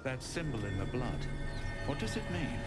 That symbol in the blood, what does it mean?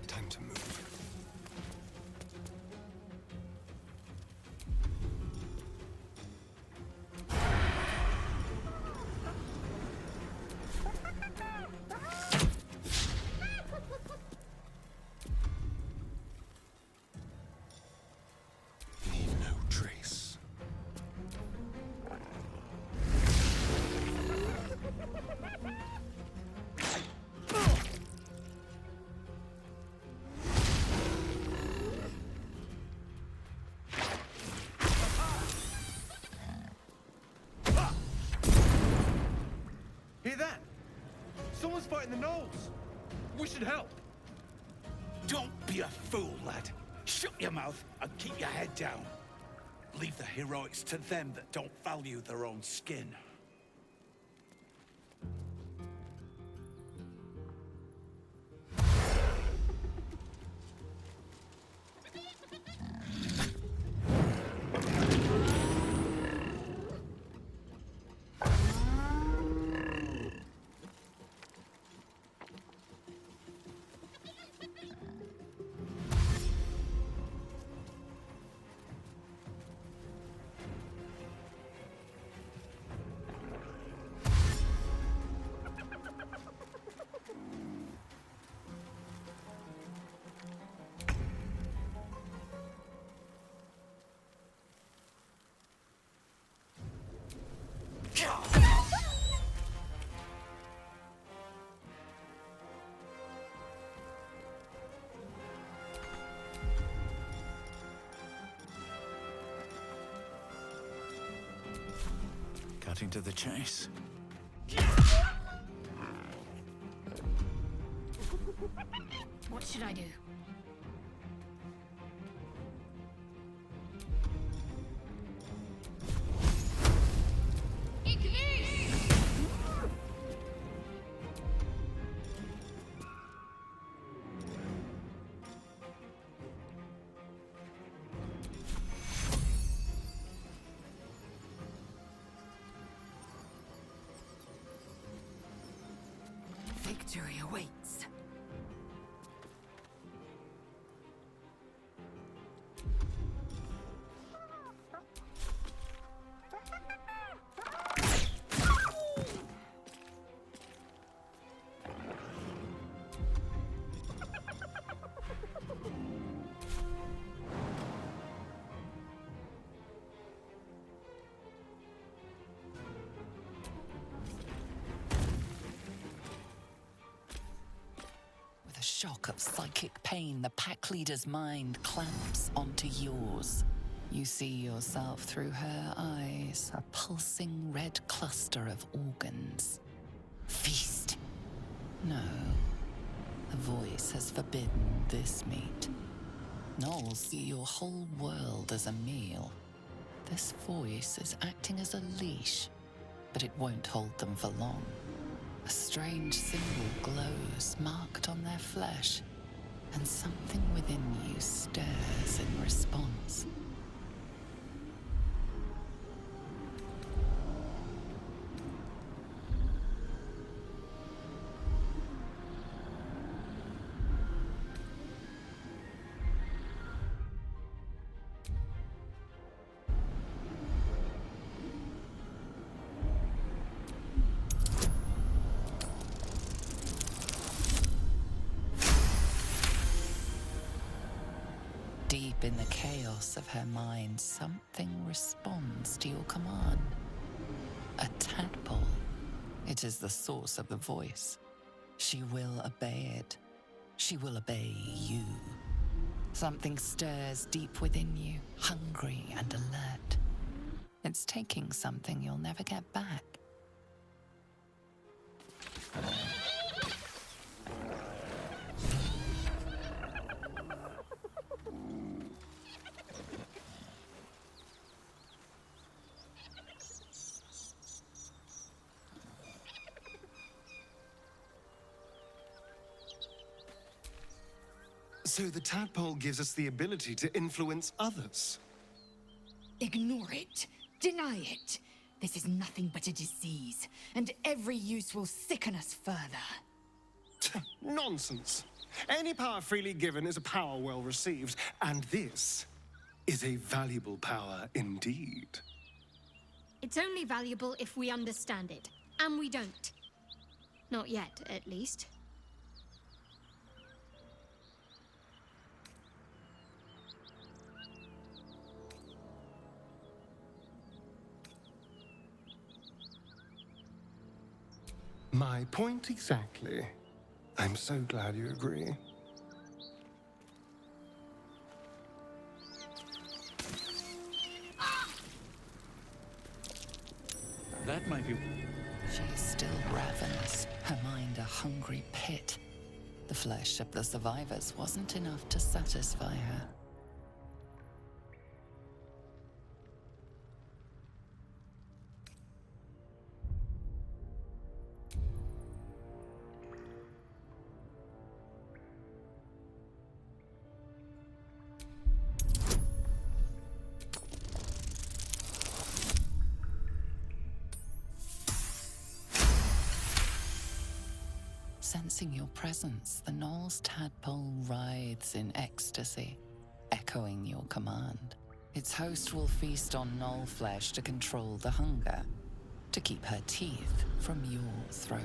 Time to move. Leave no trace. Hear that? Someone's fighting the gnolls. We should help. Don't be a fool, lad. Shut your mouth and keep your head down. Leave the heroics to them that don't value their own skin. Cutting to the chase. What should I do? Victory awaits. With a shock of psychic pain, the pack leader's mind clamps onto yours. You see yourself through her eyes, a pulsing red cluster of organs. Feast. No. The voice has forbidden this meat. Gnolls see your whole world as a meal. This voice is acting as a leash, but it won't hold them for long. A strange symbol glows, marked on their flesh, and something within you stirs in response. Deep in the chaos of her mind, something responds to your command. A tadpole. It is the source of the voice. She will obey it. She will obey you. Something stirs deep within you, hungry and alert. It's taking something you'll never get back. So the tadpole gives us the ability to influence others. Ignore it. Deny it. This is nothing but a disease, and every use will sicken us further. Nonsense. Any power freely given is a power well received, and this is a valuable power indeed. It's only valuable if we understand it, and we don't. Not yet, at least. My point exactly. I'm so glad you agree. That might be... She is still ravenous, her mind a hungry pit. The flesh of the survivors wasn't enough to satisfy her. Sensing your presence, the Knoll's tadpole writhes in ecstasy, echoing your command. Its host will feast on Knoll flesh to control the hunger, to keep her teeth from your throat.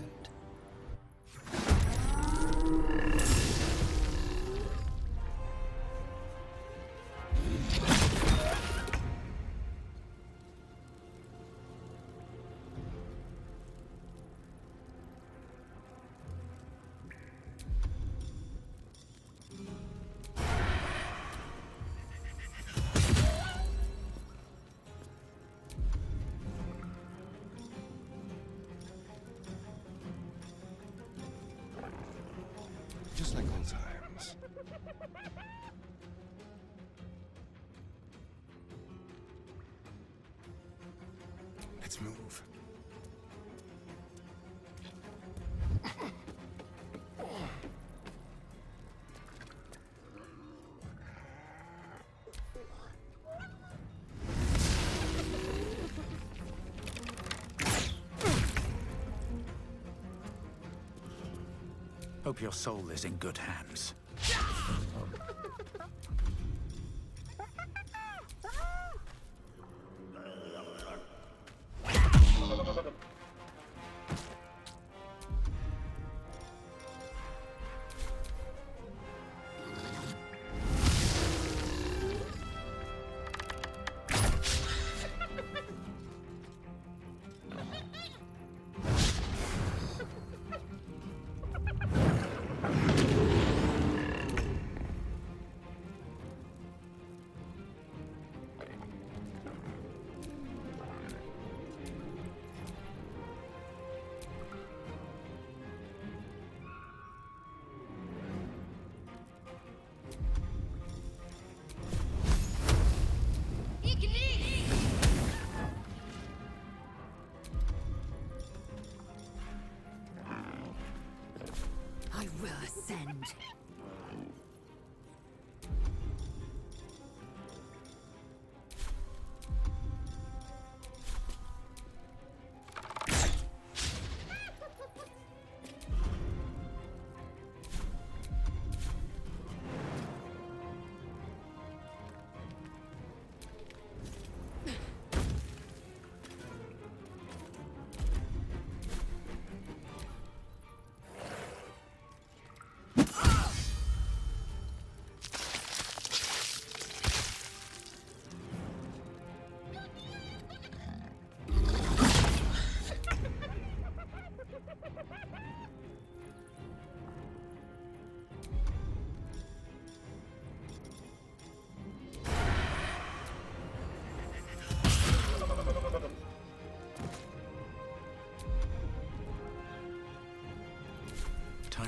Just like old times. Let's move. Hope your soul is in good hands. I will ascend.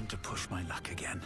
Time to push my luck again.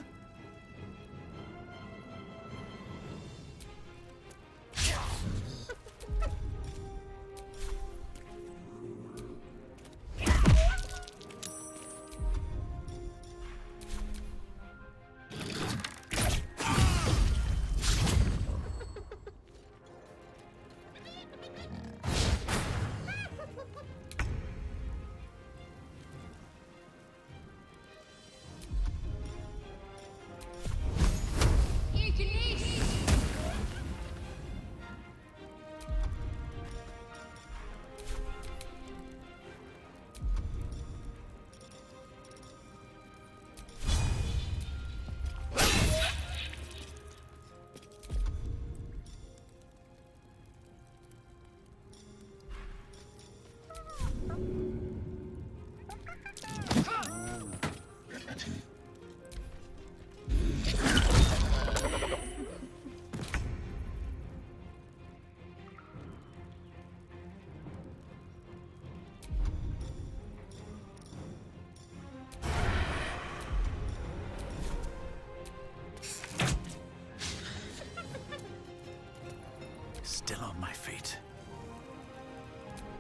Still on my feet.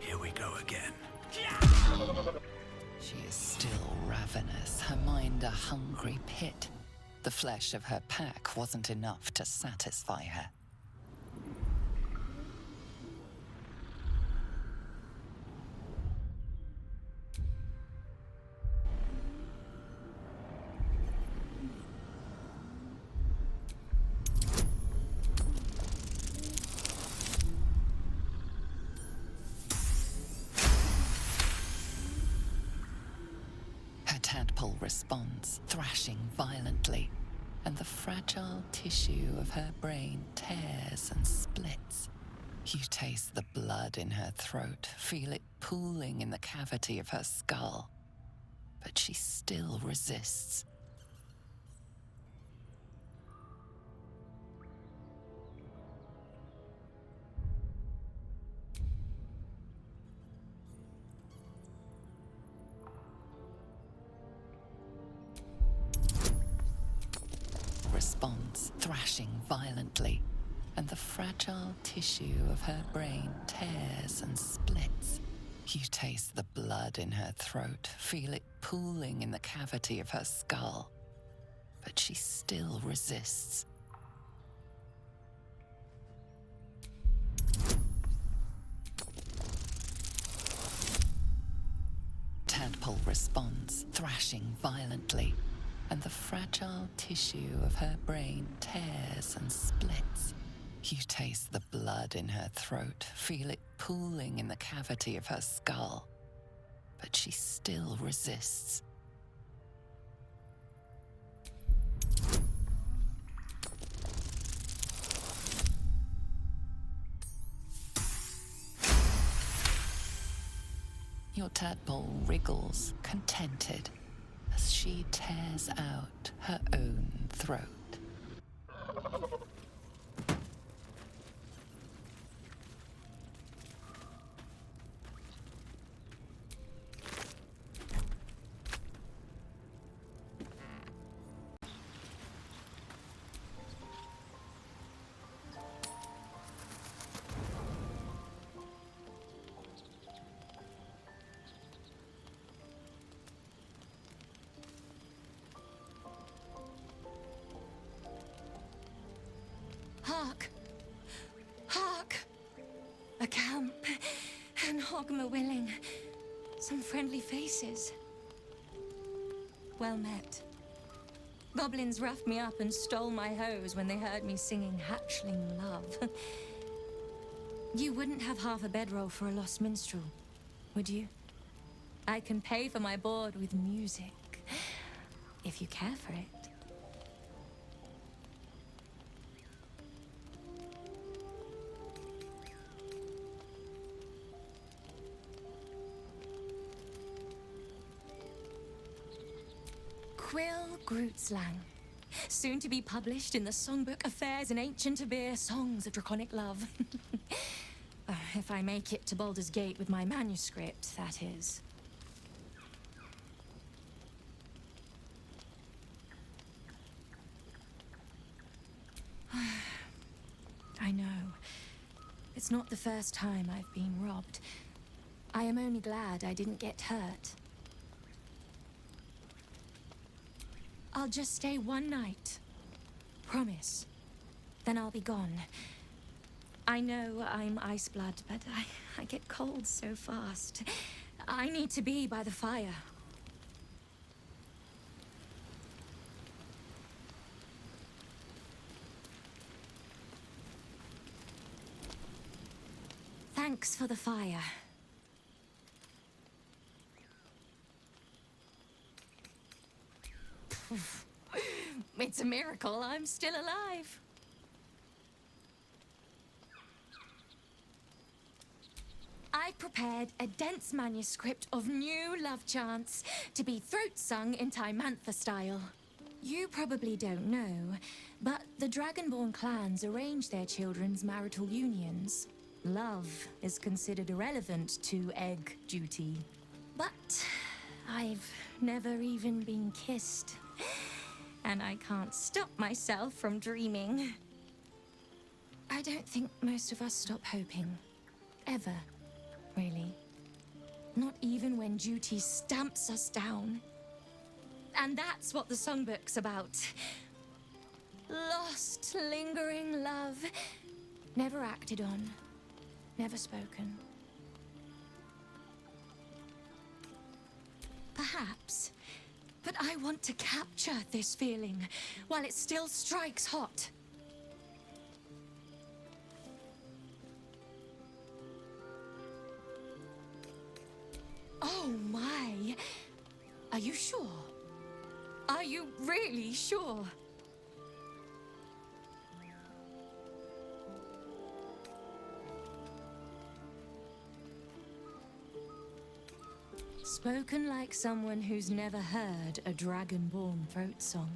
Here we go again. She is still ravenous, her mind a hungry pit. The flesh of her pack wasn't enough to satisfy her. Tadpole responds, thrashing violently, and the fragile tissue of her brain tears and splits. You taste the blood in her throat, feel it pooling in the cavity of her skull. But she still resists. Responds, thrashing violently, and the fragile tissue of her brain tears and splits. You taste the blood in her throat, feel it pooling in the cavity of her skull. But she still resists. Tadpole responds, thrashing violently, and the fragile tissue of her brain tears and splits. You taste the blood in her throat, feel it pooling in the cavity of her skull. But she still resists. Your tadpole wriggles, contented, as she tears out her own throat. Hark! Hark! A camp, and Hogma willing. Some friendly faces. Well met. Goblins roughed me up and stole my hose when they heard me singing hatchling love. You wouldn't have half a bedroll for a lost minstrel, would you? I can pay for my board with music, if you care for it. Quill Grootslang, soon to be published in the songbook Affairs in Ancient Abir, Songs of Draconic Love. If I make it to Baldur's Gate with my manuscript, that is. It's not the first time I've been robbed. I am only glad I didn't get hurt. I'll just stay one night. Promise. Then I'll be gone. I know I'm ice blood, but I get cold so fast. I need to be by the fire. Thanks for the fire. It's a miracle I'm still alive. I prepared a dense manuscript of new love chants to be throat sung in Timantha style. You probably don't know, but the Dragonborn clans arrange their children's marital unions. Love is considered irrelevant to egg duty. But I've never even been kissed. And I can't stop myself from dreaming. I don't think most of us stop hoping. Ever. Really. Not even when duty stamps us down. And that's what the songbook's about. Lost, lingering love. Never acted on. Never spoken. Perhaps. But I want to capture this feeling while it still strikes hot. Oh my! Are you sure? Are you really sure? Spoken like someone who's never heard a Dragonborn throat song.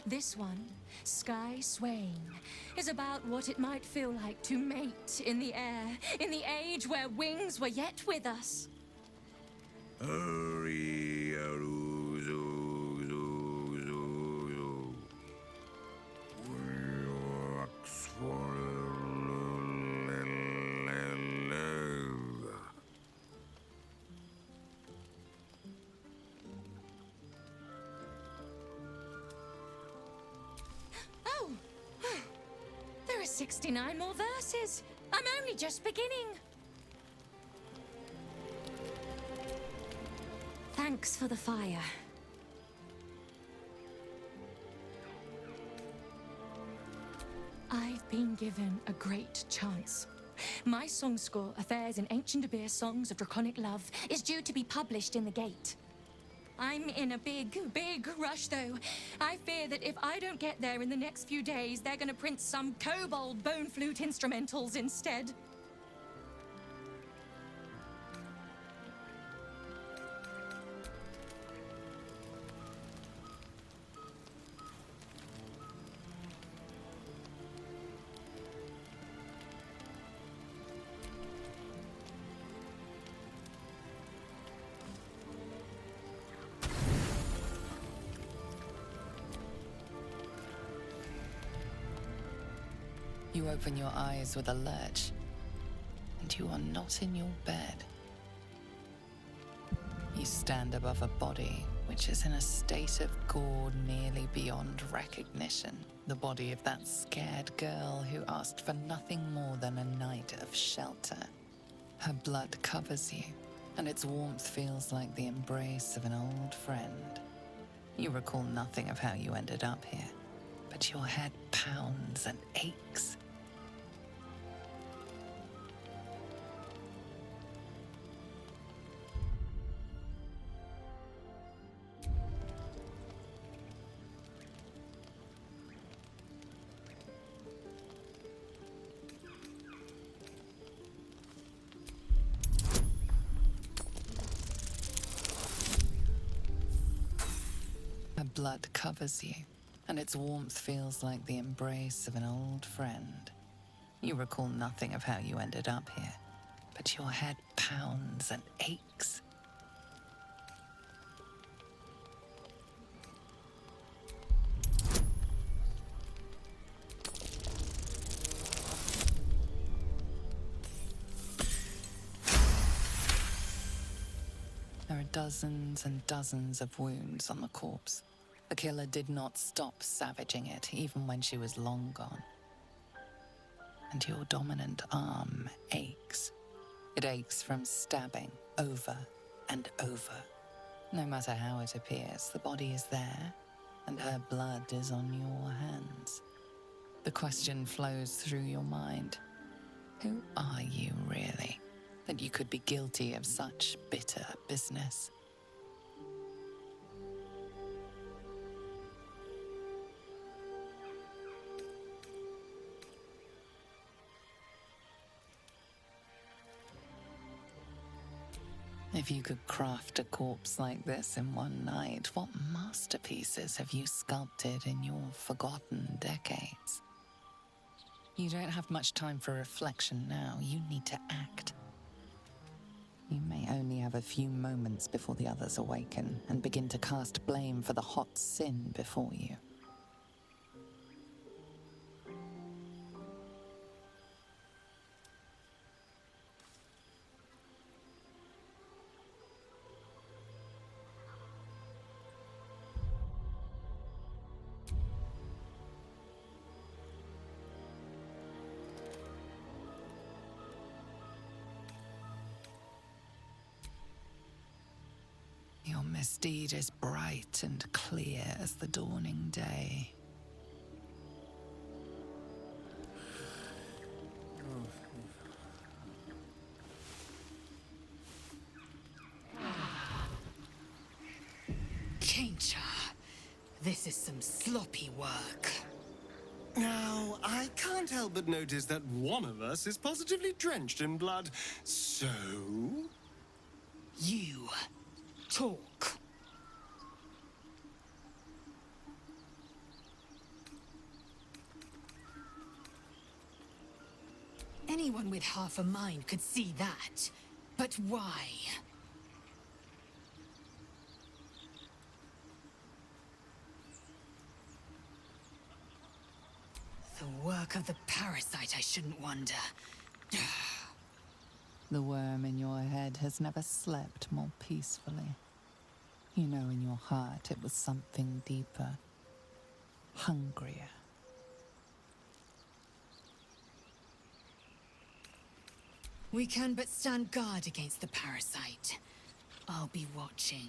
This one, Sky Swain, is about what it might feel like to mate in the air, in the age where wings were yet with us. Oh, there are 69 more verses. I'm only just beginning. Thanks for the fire. I've been given a great chance. My song score, Affairs in Ancient Abir Songs of Draconic Love, is due to be published in the Gate. I'm in a big rush, though. I fear that if I don't get there in the next few days, they're gonna print some kobold bone flute instrumentals instead. You open your eyes with a lurch, and you are not in your bed. You stand above a body which is in a state of gore nearly beyond recognition. The body of that scared girl who asked for nothing more than a night of shelter. Her blood covers you, and its warmth feels like the embrace of an old friend. You recall nothing of how you ended up here, but your head pounds and aches. Her blood covers you, and its warmth feels like the embrace of an old friend. You recall nothing of how you ended up here, but your head pounds and aches. dozens and dozens of wounds on the corpse. The killer did not stop savaging it, even when she was long gone. And your dominant arm aches. It aches from stabbing over and over. No matter how it appears, the body is there, and her blood is on your hands. The question flows through your mind. Who are you, really, that you could be guilty of such bitter business? If you could craft a corpse like this in one night, what masterpieces have you sculpted in your forgotten decades? You don't have much time for reflection now. You need to act. You may only have a few moments before the others awaken and begin to cast blame for the hot sin before you. Your misdeed is bright and clear as the dawning day. Kincha, this is some sloppy work. Now, I can't help but notice that one of us is positively drenched in blood. So... You talk. Anyone with half a mind could see that. But why? The work of the parasite, I shouldn't wonder. The worm in your head has never slept more peacefully. You know in your heart it was something deeper, hungrier. We can but stand guard against the parasite. I'll be watching.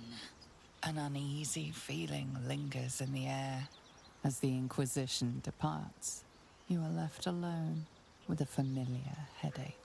An uneasy feeling lingers in the air. As the Inquisition departs, you are left alone with a familiar headache.